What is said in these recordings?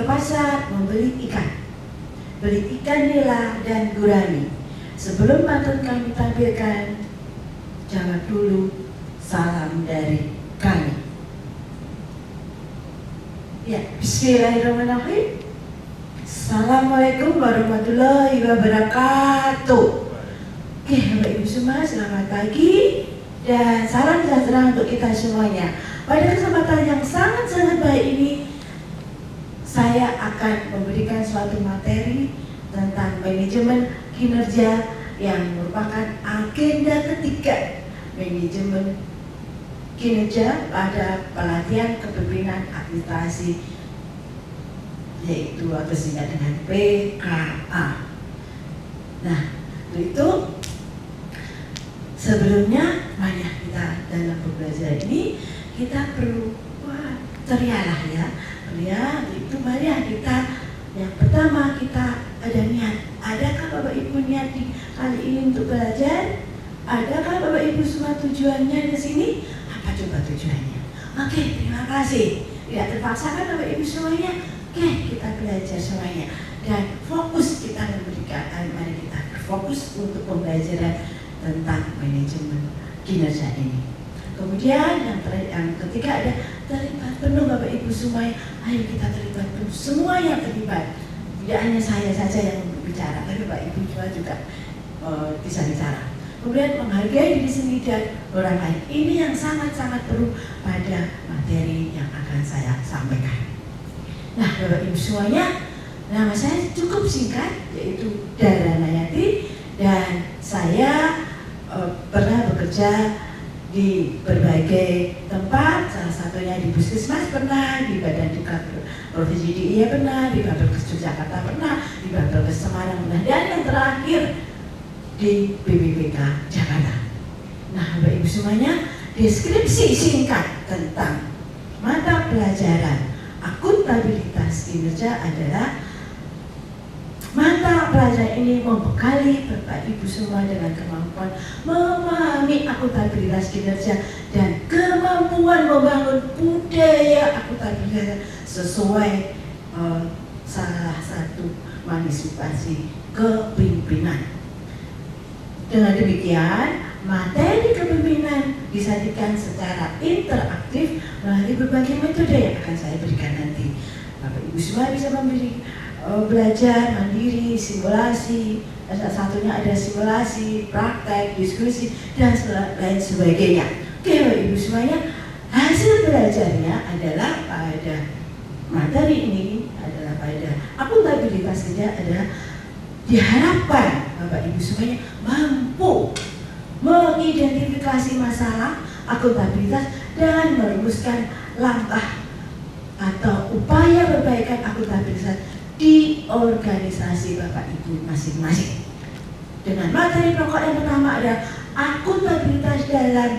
pasar membeli ikan. Beli ikan nila dan gurami. Sebelum pantun kami tampilkan, jawab dulu salam dari kami. Ya, bismillahirrahmanirrahim. Assalamualaikum warahmatullahi wabarakatuh. Oke, Bapak Ibu semua, selamat pagi dan salam sejahtera untuk kita semuanya. Pada kesempatan yang sangat-sangat baik ini, saya akan memberikan suatu materi tentang manajemen kinerja yang merupakan agenda ketiga manajemen kinerja pada pelatihan kepemimpinan administrasi, yaitu atau singkat dengan PKA. Nah, untuk itu sebelumnya banyak kita dalam pembelajaran ini kita perlu terialah ya. Ya, itu mari kita yang pertama kita ada niat. Adakah Bapak Ibu niat di kali ini untuk belajar? Adakah Bapak Ibu semua tujuannya di sini? Apa coba tujuannya? Oke, terima kasih. Tidak terpaksa kan Bapak Ibu semuanya? Oke, kita belajar semuanya dan fokus kita memberikan. Mari kita fokus untuk pembelajaran tentang manajemen kinerja ini. Kemudian yang ketiga ada terlibat penuh Bapak Ibu semuanya. Ayo kita terlibat penuh, semua yang terlibat. Tidak hanya saya saja yang berbicara, tapi Bapak Ibu juga bisa bicara. Kemudian menghargai diri sendiri dan orang lain. Ini yang sangat-sangat perlu pada materi yang akan saya sampaikan. Nah, Bapak Ibu semuanya, nama saya cukup singkat, yaitu Dara Nayati, dan saya pernah bekerja di berbagai tempat, salah satunya di Puskesmas pernah, di Badan Diklat Provinsi DIY pernah, di Babelkes Jakarta pernah, di Babelkes Semarang pernah, dan yang terakhir di BPPK Jakarta. Nah, Bapak Ibu semuanya, deskripsi singkat tentang mata pelajaran akuntabilitas kinerja adalah mata pelajaran ini membekali Bapak Ibu semua dengan kemampuan memahami akuntabilitas kinerja dan kemampuan membangun budaya akuntabilitas sesuai salah satu manifestasi kepemimpinan. Dengan demikian, materi kepemimpinan disajikan secara interaktif melalui berbagai metode yang akan saya berikan nanti. Bapak Ibu semua bisa belajar mandiri, simulasi, salah satunya ada simulasi, praktek, diskusi, dan lain sebagainya. Oke Bapak Ibu semuanya, hasil belajarnya adalah pada materi ini adalah pada akuntabilitas kerja adalah diharapkan Bapak Ibu semuanya mampu mengidentifikasi masalah akuntabilitas dan merumuskan langkah atau upaya perbaikan akuntabilitas di organisasi Bapak Ibu masing-masing. Dengan materi pokok yang pertama ada akuntabilitas dalam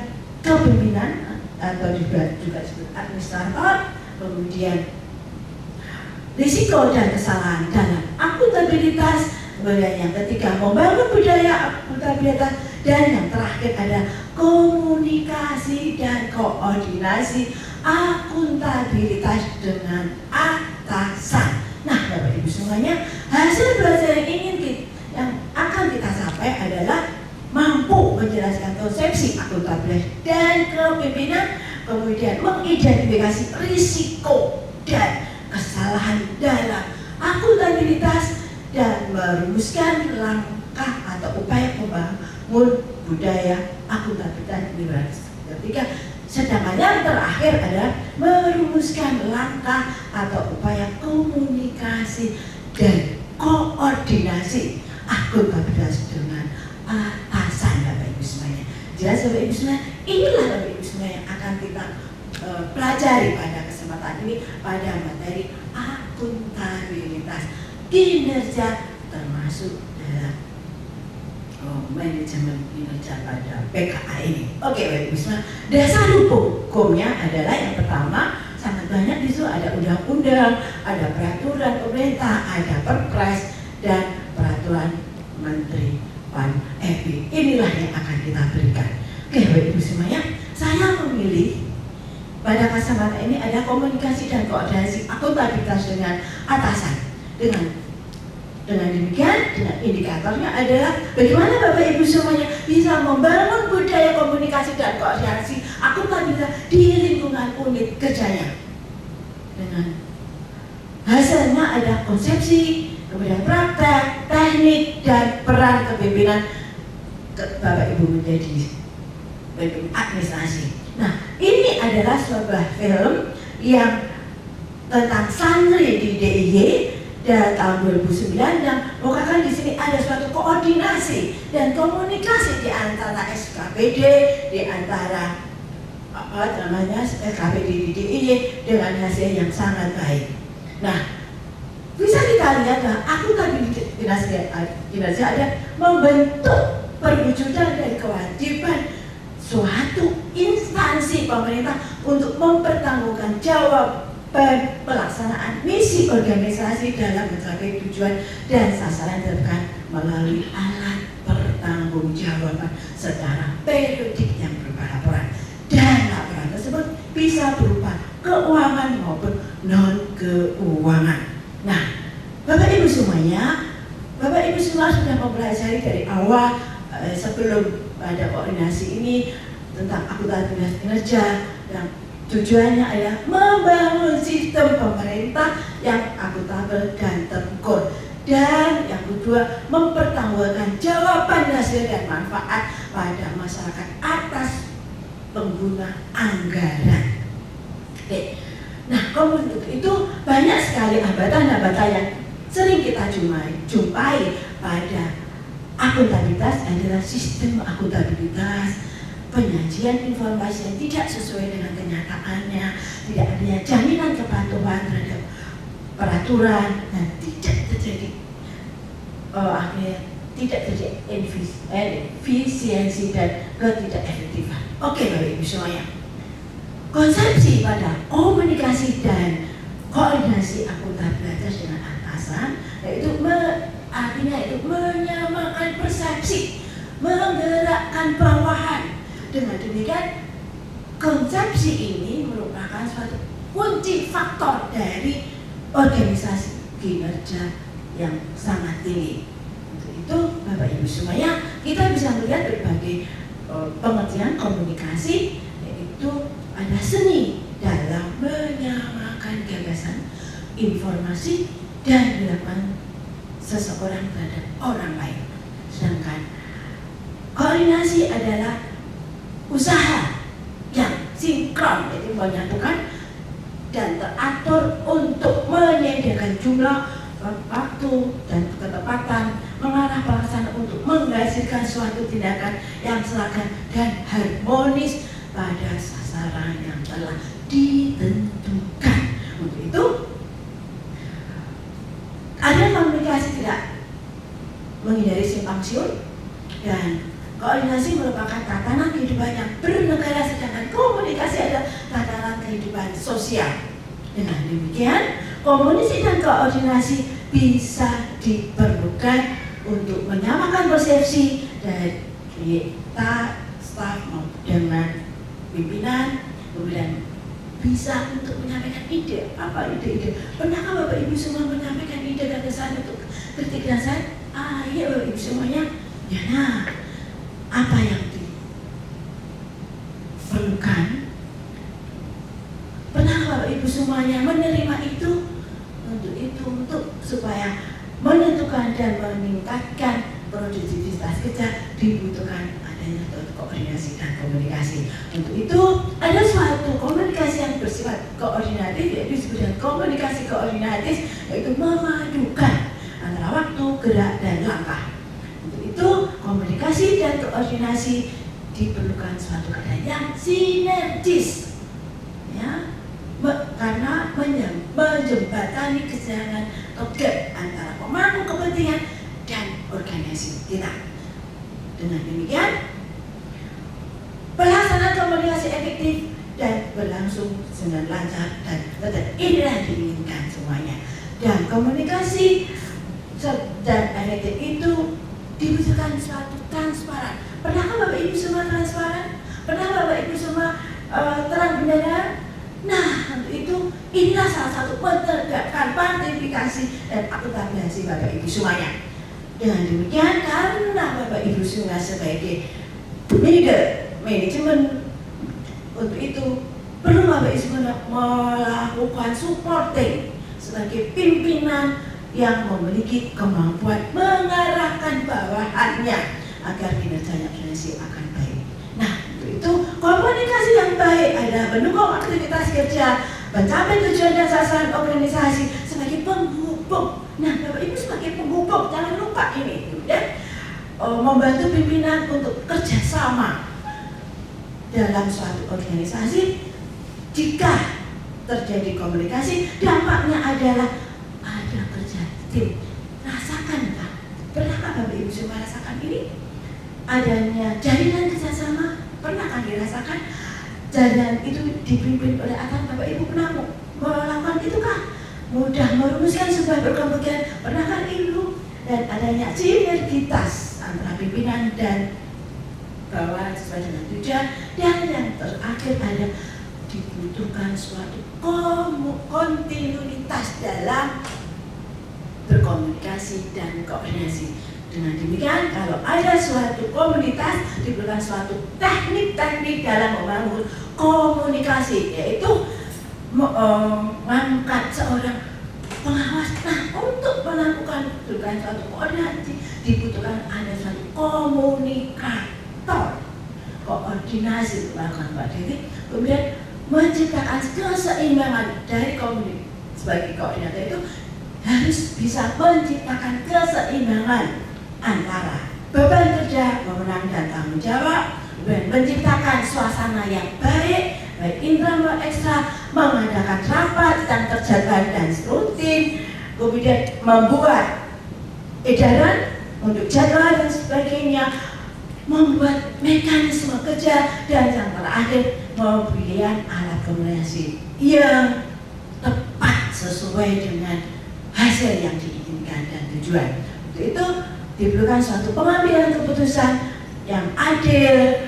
kepemimpinan atau juga disebut administrator, kemudian risiko dan kesalahan dalam akuntabilitas, kemudian yang ketiga membangun budaya akuntabilitas, dan yang terakhir ada komunikasi dan koordinasi akuntabilitas dengan atasan. Nah, Bapak Ibu semuanya, hasil belajar yang akan kita capai adalah mampu menjelaskan konsepsi akuntabilitas dan kepemimpinan, kemudian mengidentifikasi risiko dan kesalahan dalam akuntabilitas, dan merumuskan langkah atau upaya membangun budaya akuntabilitas di ketiga. Sedangkan yang terakhir adalah merumuskan langkah atau upaya komunikasi dan koordinasi akuntabilitas dengan atasan Bapak Ibu semuanya. Jelas Bapak Ibu semuanya, inilah Bapak Ibu semuanya yang akan kita pelajari pada kesempatan ini pada materi akuntabilitas kinerja termasuk dalam manajemen kinerja pada PKA ini. Oke Bapak Ibu semua, dasar hukumnya adalah yang pertama sangat banyak di situ, ada undang-undang, ada peraturan pemerintah, ada perpres dan peraturan Menteri Inilah yang akan kita berikan. Oke Bapak Ibu semuanya, saya memilih pada kacamata ini ada komunikasi dan koordinasi akuntabilitas dengan atasan. Dengan demikian, dengan indikatornya adalah bagaimana Bapak Ibu semuanya bisa membangun budaya komunikasi dan koordinasi akuntabilitas di lingkungan unit kerjanya. Dengan hasilnya ada konsepsi, kemudian praktek, teknik, dan peran kepemimpinan Bapak Ibu menjadi administrasi. Nah, ini adalah sebuah film yang tentang santri di DIY dan tahun 2009 yang merupakan di sini ada suatu koordinasi dan komunikasi di antara SKPD, di antara SKPD di DIY dengan hasil yang sangat baik. Nah, bisa kita lihat bahwa akuntabilitas kinerja ada membentuk perwujudan dan kewajiban suatu instansi pemerintah untuk mempertanggungjawabkan pelaksanaan misi organisasi dalam mencapai tujuan dan sasaran terdekat melalui alat pertanggungjawaban secara periodik yang berupa laporan, dan laporan tersebut bisa berupa keuangan maupun non keuangan. Nah, Bapak Ibu semuanya, Bapak Ibu semua sudah mempelajari dari awal sebelum ada koordinasi ini tentang akuntabilitas kinerja yang tujuannya adalah membangun sistem pemerintah yang akuntabel dan terukur, dan yang kedua mempertanggungjawabkan jawaban hasil dan manfaat pada masyarakat atas pengguna anggaran. Oke. Nah, untuk itu banyak sekali hambatan-hambatan yang sering kita jumpai pada akuntabilitas adalah sistem akuntabilitas, penyajian informasi yang tidak sesuai dengan kenyataannya, tidak adanya jaminan kepatuhan terhadap peraturan, dan tidak terjadi tidak terjadi efisiensi dan ketidakefektifan. Oke, Bapak Ibu semuanya, konsepsi pada komunikasi dan koordinasi akuntabilitas dengan atasan yaitu artinya itu menyamakan persepsi, menggerakkan bawahan. Dengan demikian, konsepsi ini merupakan suatu kunci faktor dari organisasi kinerja yang sangat tinggi. Untuk itu, Bapak Ibu semuanya, kita bisa melihat berbagai pengertian komunikasi, yaitu ada seni dalam menyamakan gagasan, informasi, dan harapan seseorang terhadap orang lain. Sedangkan koordinasi adalah usaha yang sinkron, yaitu menyatukan dan teratur untuk menyediakan jumlah, waktu, dan ketepatan mengarah pelaksanaan untuk menghasilkan suatu tindakan yang seragam dan harmonis pada sasaran yang telah ditentukan. Untuk itu, ada komunikasi tidak menghindari simpang siur, dan koordinasi merupakan tatanan kehidupan yang bernegara, sedangkan komunikasi adalah tatanan kehidupan sosial. Dengan demikian, komunikasi dan koordinasi bisa diperlukan untuk menyamakan persepsi dari kita, staf dengan pimpinan, kemudian bisa untuk menyampaikan ide. Apa ide-ide? Pernahkah Bapak Ibu semua menyampaikan ide dan kesan untuk kritik dan saran? Ayo Bapak Ibu semuanya. Ya, nah, apa yang diperlukan? Pernah Bapak Ibu semuanya menerima itu? Untuk supaya menentukan dan meningkatkan produktivitas kerja dibutuhkan adanya koordinasi dan komunikasi. Untuk itu ada suatu komunikasi yang bersifat koordinatif, yaitu disebut dengan komunikasi koordinatif, yaitu memadukan antara waktu, gerak, dan langkah. Untuk itu komunikasi dan koordinasi diperlukan suatu keadaan yang sinergis, ya, karena menjembatani kesenjangan atau gap antara pemangku kepentingan dan organisasi kita. Dengan demikian, pelaksanaan komunikasi efektif dan berlangsung dengan lancar dan tetap inilah diinginkan semuanya. Dan komunikasi dan efektif itu dibutuhkan suatu transparan. Pernahkah Bapak Ibu semua transparan? Pernah Bapak Ibu semua terang benderang Nah, untuk itu inilah salah satu menegakkan partisipasi dan akuntabilitas Bapak Ibu semuanya. Dengan demikian, karena Bapak Ibu semua sebagai leader manajemen, untuk itu perlu Bapak Ibu semua melakukan supporting sebagai pimpinan yang memiliki kemampuan mengarahkan bawahannya agar kinerjanya organisasi akan baik. Nah, untuk itu komunikasi yang baik adalah mendukung aktivitas kerja, mencapai tujuan dan sasaran organisasi sebagai penghubung. Nah, Bapak Ibu sebagai penghubung, jangan lupa ini, ya, membantu pimpinan untuk kerjasama dalam suatu organisasi. Jika terjadi komunikasi, dampaknya adalah ada kerja tim. Rasakan Pak, pernahkah Bapak Ibu semua merasakan ini? Adanya jaringan kerjasama, pernahkah dirasakan? Jaringan itu dipimpin oleh atasan. Bapak Ibu pernah melakukan itu kah? Mudah merumuskan sebuah perkembangan, pernahkah Ibu? Dan adanya sinergitas antara pimpinan dan bawah sesuai dengan tujuan. Dan yang terakhir ada dibutuhkan suatu kontinuitas dalam berkomunikasi dan koordinasi. Dengan demikian, kalau ada suatu komunitas, diperlukan suatu teknik-teknik dalam membangun komunikasi, yaitu mengangkat seorang pengawas. Nah, untuk melakukan suatu koordinasi, dibutuhkan ada suatu komunikator, koordinasi melakukan materi, kemudian menciptakan keseimbangan dari komunikasi. Sebagai koordinator itu harus bisa menciptakan keseimbangan antara beban kerja, wewenang dan tanggung jawab, dan menciptakan suasana yang baik, baik internal ekstra, mengadakan rapat dan terjadwal dan rutin, kemudian membuat edaran untuk jadwal dan sebagainya, membuat mekanisme kerja, dan yang terakhir pemberian alat komunikasi yang tepat sesuai dengan hasil yang diinginkan dan tujuan. Untuk itu diperlukan suatu pengambilan keputusan yang adil,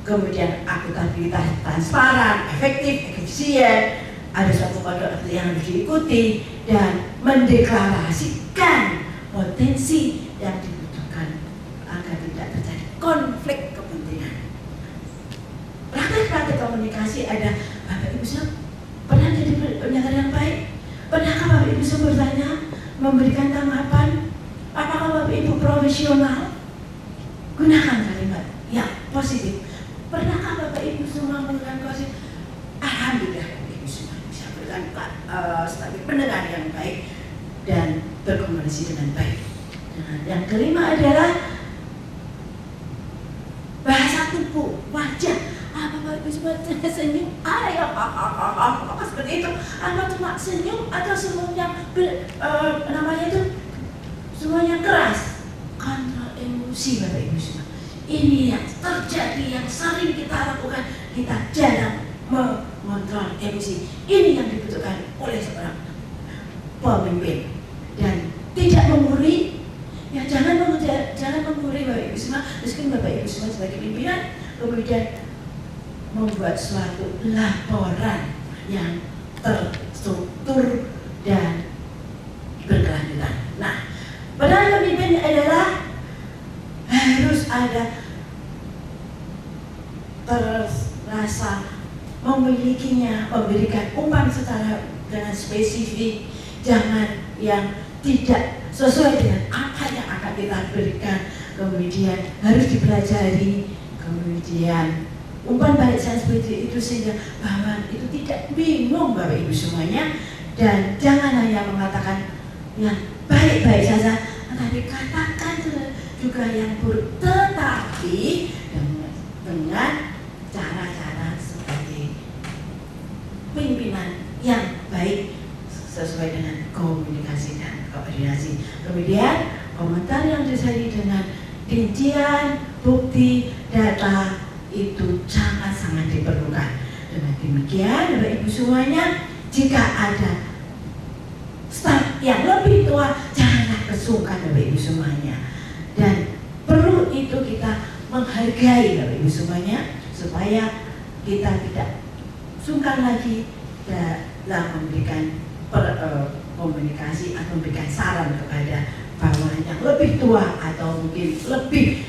kemudian akuntabilitas transparan, efektif, efisien, ada suatu kode yang harus diikuti, dan mendeklarasikan potensi yang dibutuhkan agar tidak terjadi konflik kepentingan. Praktek-praktek komunikasi ada. Bapak Ibu semua pernah jadi pendengar yang baik? Pernahkah Bapak Ibu semua bertanya, memberikan tanggapan? Apakah Bapak Ibu profesional? Gunakan kalimat yang positif. Pernahkah Bapak Ibu semua menggunakan positif? Alhamdulillah Bapak Ibu semua bisa berangkat sebagai pendengar yang baik dan berkomunikasi dengan baik. Nah, yang kelima adalah bahasa tubuh, wajah. Apa Bapak Ibu semua senyum? Apa seperti itu? Apa cuma senyum atau semuanya namanya itu semuanya keras? Kontrol emosi Bapak Ibu semua. Ini yang terjadi, yang sering kita lakukan. Kita jarang mengontrol emosi. Ini yang dibutuhkan oleh seorang pemimpin. Dan tidak menggurui. Ya, jangan menggurui Bapak Ibu semua. Meskipun Bapak Ibu semua sebagai pimpinan, kemudian membuat suatu laporan yang terstruktur dan berkelanjutan. Nah, peran pemimpin adalah harus ada terasa memilikinya, memberikan umpan secara dengan spesifik, jangan yang tidak sesuai dengan apa yang akan kita berikan, kemudian harus dipelajari, kemudian umpan balik saya seperti itu sehingga bahwa itu tidak bingung Bapak Ibu semuanya. Dan jangan hanya mengatakan yang baik-baik saja, tetapi katakan juga yang buruk, tetapi dengan cara-cara seperti pimpinan yang baik sesuai dengan komunikasi dan koordinasi. Kemudian komentar yang disaji dengan rincian, bukti, data itu sangat-sangat diperlukan. Dengan demikian Bapak Ibu semuanya, jika ada staf yang lebih tua, janganlah kesungkan Bapak Ibu semuanya. Dan perlu itu kita menghargai Bapak Ibu semuanya, supaya kita tidak sungkan lagi dalam memberikan komunikasi atau memberikan saran kepada bawahan yang lebih tua atau mungkin lebih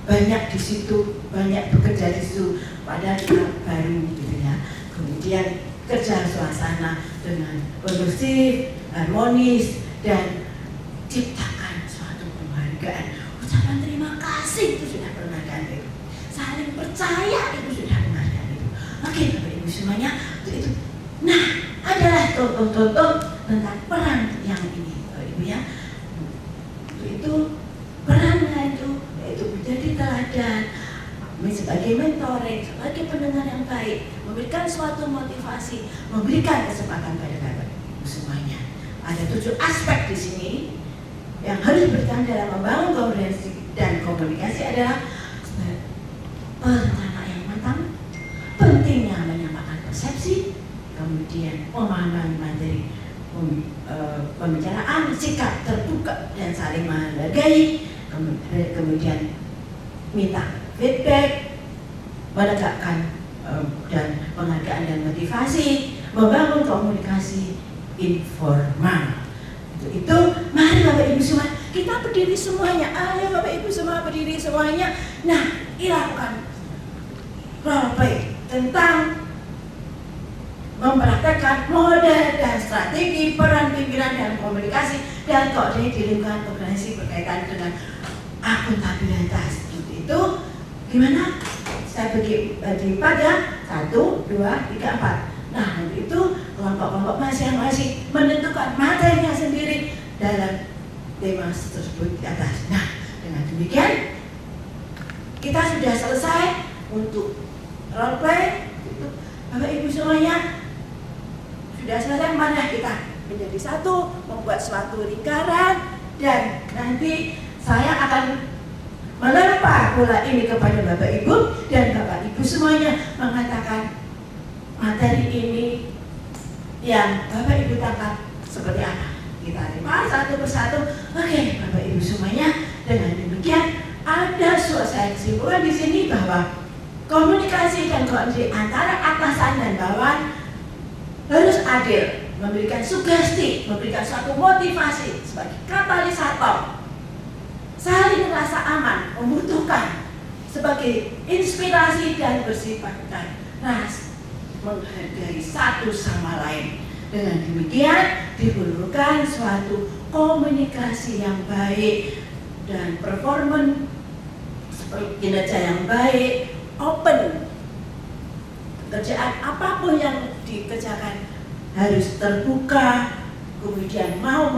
banyak di situ, banyak bekerja di situ, padahal kita baru gitu ya. Kemudian kerja suasana dengan kondusif, harmonis, dan ciptakan suatu penghargaan. Ucapan terima kasih itu sudah penghargaan itu. Saling percaya itu sudah penghargaan itu. Oke, Bapak Ibu semuanya, itu. Nah, adalah contoh-contoh tentang peran yang ini, Bapak Ibu ya. Itu perannya itu menjadi teladan, sebagai mentoring, sebagai pendengar yang baik, memberikan suatu motivasi, memberikan kesempatan pada Bapak Ibu semuanya. Ada 7 aspek di sini yang harus bertahan dalam membangun komunikasi dan komunikasi adalah perencanaan yang matang, pentingnya menyamakan persepsi, kemudian pemahaman materi pembicaraan, sikap terbuka dan saling menghargai, kemudian minta feedback, menegakkan dan penghargaan dan motivasi, membangun komunikasi informal. Itu mari Bapak Ibu semua, kita berdiri semuanya. Ayo Bapak Ibu semua berdiri semuanya. Nah, lakukan role play tentang mempraktekkan model dan strategi peran pimpinan dalam komunikasi dan koordinasi di lingkungan organisasi berkaitan dengan akuntabilitas. Itu gimana? Saya bagi pada 1, 2, 3, 4. Nah, nanti itu kelompok-kelompok masing-masing menentukan materinya sendiri dalam tema tersebut di atas. Nah, dengan demikian kita sudah selesai untuk role play. Bapak Ibu semuanya sudah selesai. Mana kita menjadi satu, membuat suatu lingkaran, dan nanti saya akan melempar bola ini kepada Bapak Ibu, dan Bapak Ibu semuanya mengatakan materi ini yang Bapak Ibu tangkap seperti apa. Kita lempar satu persatu. Oke, Bapak Ibu semuanya, dengan demikian ada suasana kesimpulan di sini bahwa komunikasi dan koordinasi antara atasan dan bawahan harus adil, memberikan sugesti, memberikan suatu motivasi sebagai katalisator, saling rasa aman, membutuhkan sebagai inspirasi dan bersifat ras, menghargai satu sama lain. Dengan demikian diperlukan suatu komunikasi yang baik dan performan kinerja yang baik, open. Pekerjaan apapun yang dikerjakan harus terbuka, kemudian mau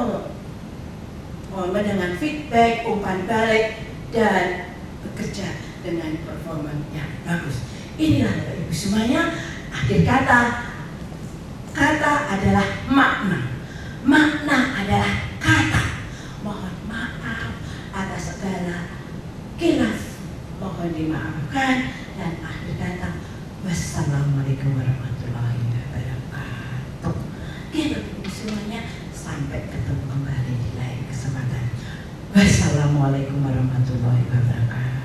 dengan feedback, umpan balik, dan bekerja dengan performa yang bagus. Inilah Bapak Ibu semuanya. Akhir kata adalah makna. Makna adalah kata. Mohon maaf atas segala khilaf, mohon dimaafkan, dan akhir kata wassalamualaikum warahmatullahi wabarakatuh. Gitu semuanya, sampai ketemu kembali di lain kesempatan. Wassalamualaikum warahmatullahi wabarakatuh.